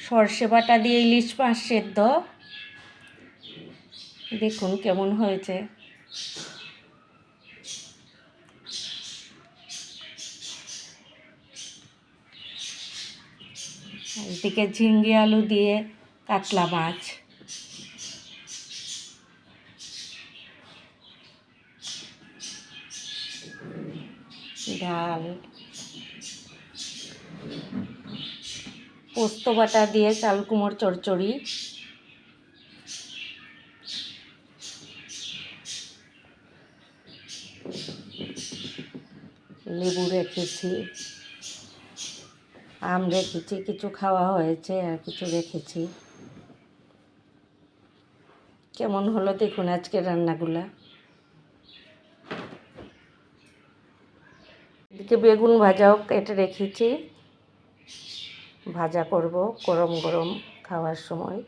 সর্ষে বাটা দিয়ে ইলিশ মাছ সেদ্ধ। দেখুন কেমন হয়েছে। এদিকে ঝিঙ্গে আলু দিয়ে কাতলা মাছ, ডাল, পোস্ত বাটা দিয়ে চাল কুমড়োর চচ্চড়ি, লেবু রেখেছি, আম রেখেছি, কিছু খাওয়া হয়েছে আর কিছু রেখেছি। কেমন হলো দেখুন আজকের রান্নাগুলা। এদিকে বেগুন ভাজাও কেটে রেখেছি, ভাজা করব গরম গরম খাওয়ার সময়।